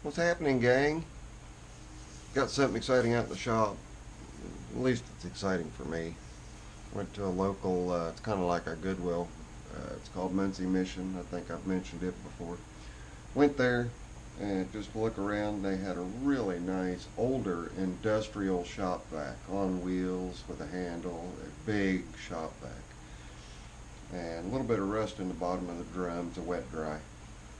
What's happening, gang? Got something exciting out in the shop. At least it's exciting for me. Went to a local, it's kind of like a Goodwill. It's called Muncie Mission. I think I've mentioned it before. Went there and just to look around. They had a really nice older industrial shop vac on wheels with a handle, a big shop vac. And a little bit of rust in the bottom of the drum. It's a wet dry.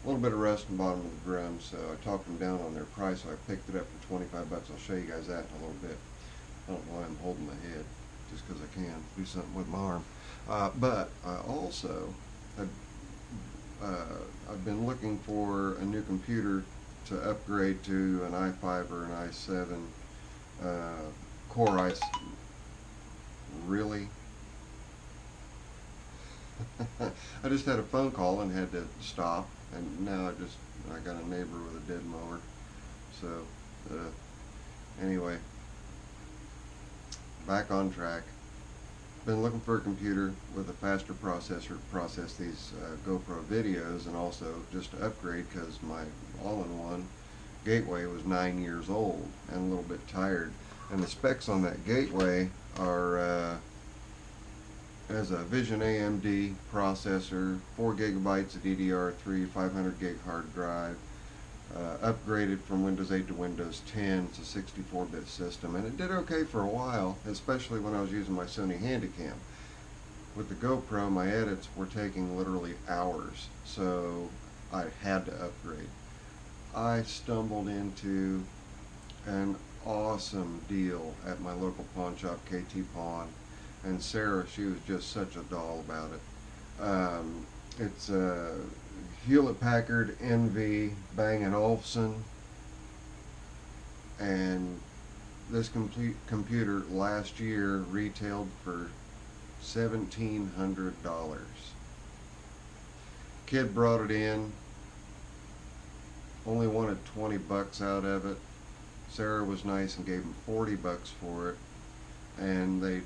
A little bit of rust in the bottom of the drum, so I talked them down on their price, so I picked it up for 25 bucks. I'll show you guys that in a little bit. I don't know why I'm holding my head, just because I can do something with my arm. But I also had, I've been looking for a new computer to upgrade to an i5 or an i7 Core i. Really? I just had a phone call and had to stop, and now I got a neighbor with a dead mower. So anyway, back on track. Been looking for a computer with a faster processor to process these GoPro videos, and also just to upgrade because my all-in-one gateway was 9 years old and a little bit tired. And the specs on that gateway are as a Vision AMD processor, 4 gigabytes of DDR3, 500 gig hard drive, upgraded from Windows 8 to Windows 10. It's a 64-bit system, and it did okay for a while, especially when I was using my Sony Handycam. With the GoPro, my edits were taking literally hours, so I had to upgrade. I stumbled into an awesome deal at my local pawn shop, KT Pawn. And Sarah, she was just such a doll about it. It's a Hewlett-Packard NV Bang & Olufsen, and this complete computer last year retailed for $1,700. Kid brought it in, only wanted 20 bucks out of it. Sarah was nice and gave him 40 bucks for it, and they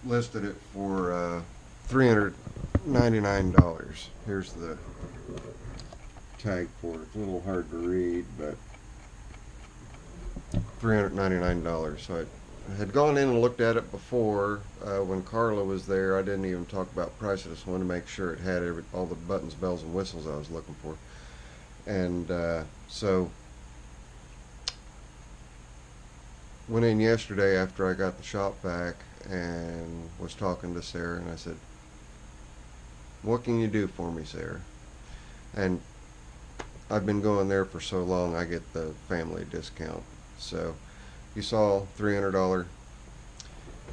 listed it for $399. Here's the tag for it. It's a little hard to read, but $399. So I had gone in and looked at it before when Carla was there. I didn't even talk about price. I just wanted to make sure it had all the buttons, bells, and whistles I was looking for. And so went in yesterday after I got the shop back and was talking to Sarah, and I said, "What can you do for me, Sarah?" And I've been going there for so long, I get the family discount. So you saw $300.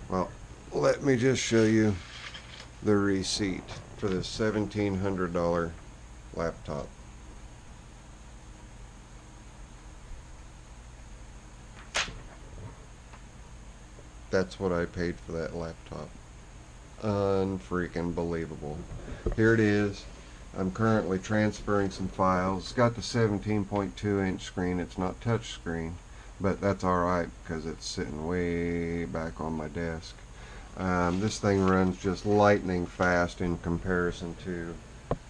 Well, let me just show you the receipt for this $1,700 laptop. That's what I paid for that laptop. Unfreaking believable. Here it is. I'm currently transferring some files. It's got the 17.2 inch screen. It's not touch screen, but that's alright because it's sitting way back on my desk. This thing runs just lightning fast in comparison to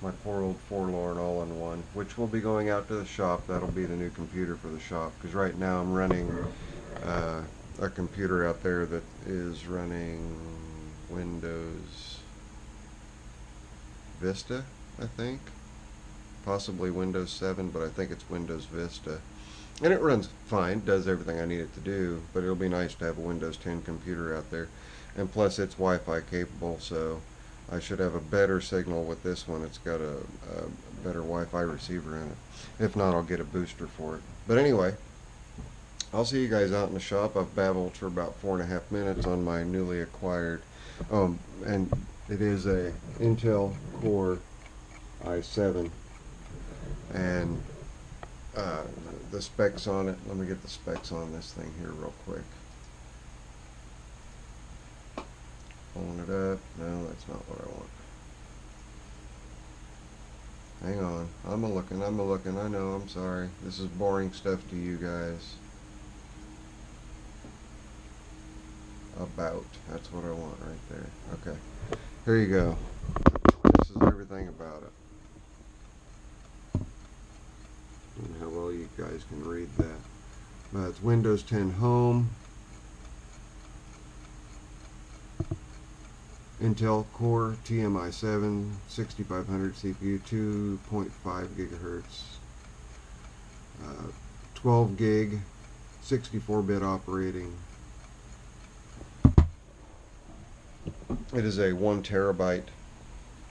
my poor old forlorn all-in-one, which will be going out to the shop. That'll be the new computer for the shop, because right now I'm running a computer out there that is running Windows Vista, I think, possibly Windows 7, but I think it's Windows Vista, and it runs fine, does everything I need it to do. But it'll be nice to have a Windows 10 computer out there, and plus it's Wi-Fi capable, so I should have a better signal with this one. It's got a better Wi-Fi receiver in it. If not, I'll get a booster for it. But anyway, I'll see you guys out in the shop. I've babbled for about 4.5 minutes on my newly acquired, and it is a Intel Core i7, and the specs on it. Let me get the specs on this thing here real quick. Pulling it up. No, that's not what I want. Hang on. I'm a-looking. I know, I'm sorry. This is boring stuff to you guys. About. That's what I want right there. Okay. Here you go. This is everything about it. And how well hopefully you guys can read that. It's Windows 10 Home, Intel Core TMI7 6500 CPU, 2.5 gigahertz, 12 gig, 64-bit operating. It is a 1 terabyte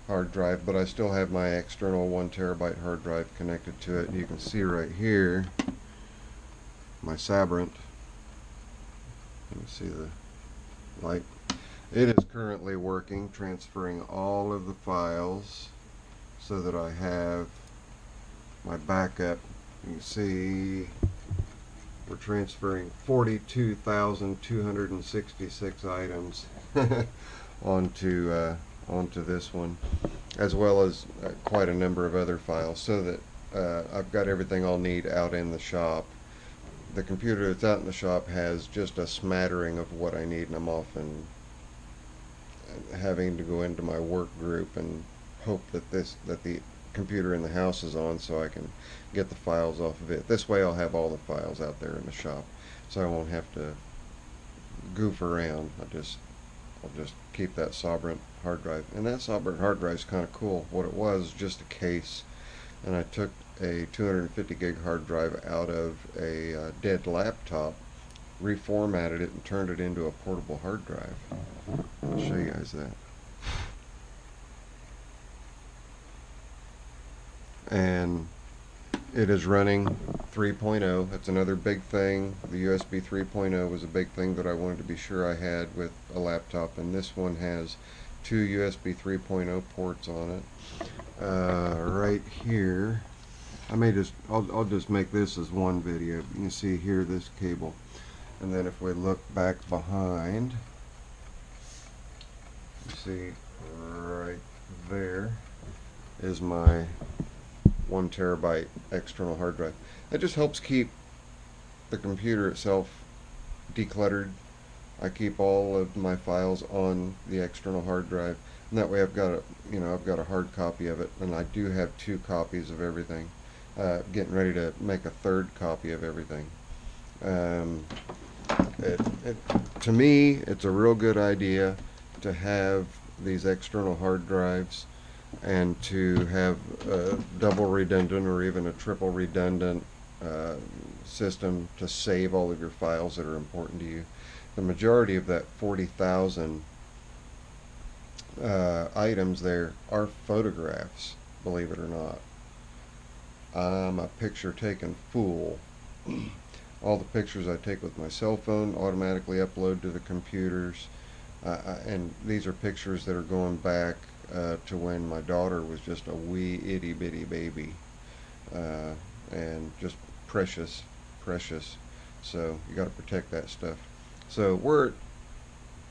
hard drive, but I still have my external 1 terabyte hard drive connected to it. You can see right here my Sabrent. Let me see the light. It is currently working, transferring all of the files so that I have my backup. You can see we're transferring 42,266 items onto this one, as well as quite a number of other files, so that I've got everything I'll need out in the shop. The computer that's out in the shop has just a smattering of what I need, and I'm often having to go into my work group and hope that the computer in the house is on so I can get the files off of it. This way I'll have all the files out there in the shop, so I won't have to goof around. I'll just keep that Sabrent hard drive. And that Sabrent hard drive is kind of cool. What it was just a case, and I took a 250 gig hard drive out of a dead laptop, reformatted it, and turned it into a portable hard drive. I'll show you guys that. And it is running 3.0. That's another big thing. The USB 3.0 was a big thing that I wanted to be sure I had with a laptop, and this one has 2 USB 3.0 ports on it. Right here, I'll just make this as one video. You can see here this cable, and then if we look back behind, you see right there is my 1 terabyte external hard drive. That just helps keep the computer itself decluttered. I keep all of my files on the external hard drive, and that way I've got a hard copy of it, and I do have 2 copies of everything. Getting ready to make a 3rd copy of everything. To me, it's a real good idea to have these external hard drives, and to have a double redundant or even a triple redundant system to save all of your files that are important to you. The majority of that 40,000 items there are photographs, believe it or not. I'm a picture taking fool. All the pictures I take with my cell phone automatically upload to the computers, and these are pictures that are going back to when my daughter was just a wee itty bitty baby, and just precious. So you got to protect that stuff. So we're at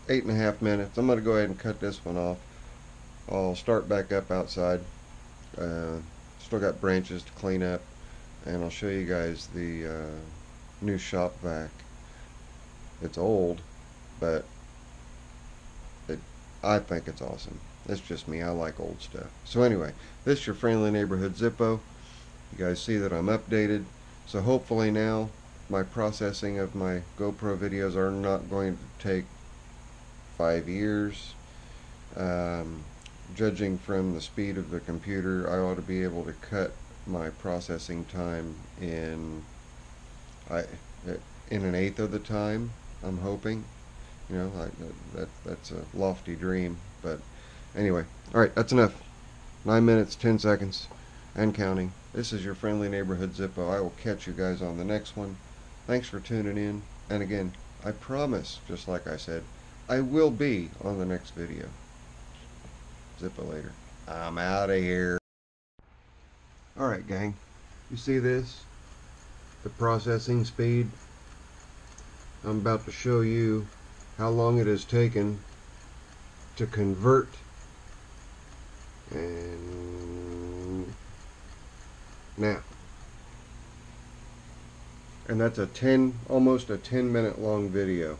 8.5 minutes. I'm going to go ahead and cut this one off. I'll start back up outside. Still got branches to clean up, and I'll show you guys the new shop vac. It's old, but I think it's awesome. That's just me. I like old stuff. So anyway, this is your friendly neighborhood Zippo. You guys see that I'm updated. So hopefully now my processing of my GoPro videos are not going to take 5 years. Judging from the speed of the computer, I ought to be able to cut my processing time in 1/8 of the time, I'm hoping. You know, that's a lofty dream, but anyway. Alright, that's enough. 9 minutes, 10 seconds, and counting. This is your friendly neighborhood Zippo. I will catch you guys on the next one. Thanks for tuning in, and again, I promise, just like I said, I will be on the next video. Zippo later. I'm out of here. Alright, gang. You see this? The processing speed. I'm about to show you how long it has taken to convert, and now, and that's almost a 10-minute long video.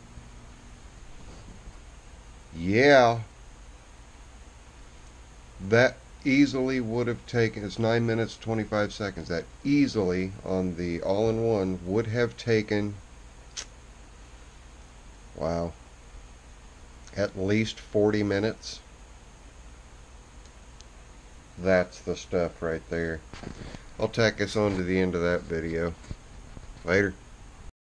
Yeah, that easily would have taken, it's 9 minutes 25 seconds, that easily on the all-in-one would have taken, wow, at least 40 minutes. That's the stuff right there. I'll tack this on to the end of that video. Later.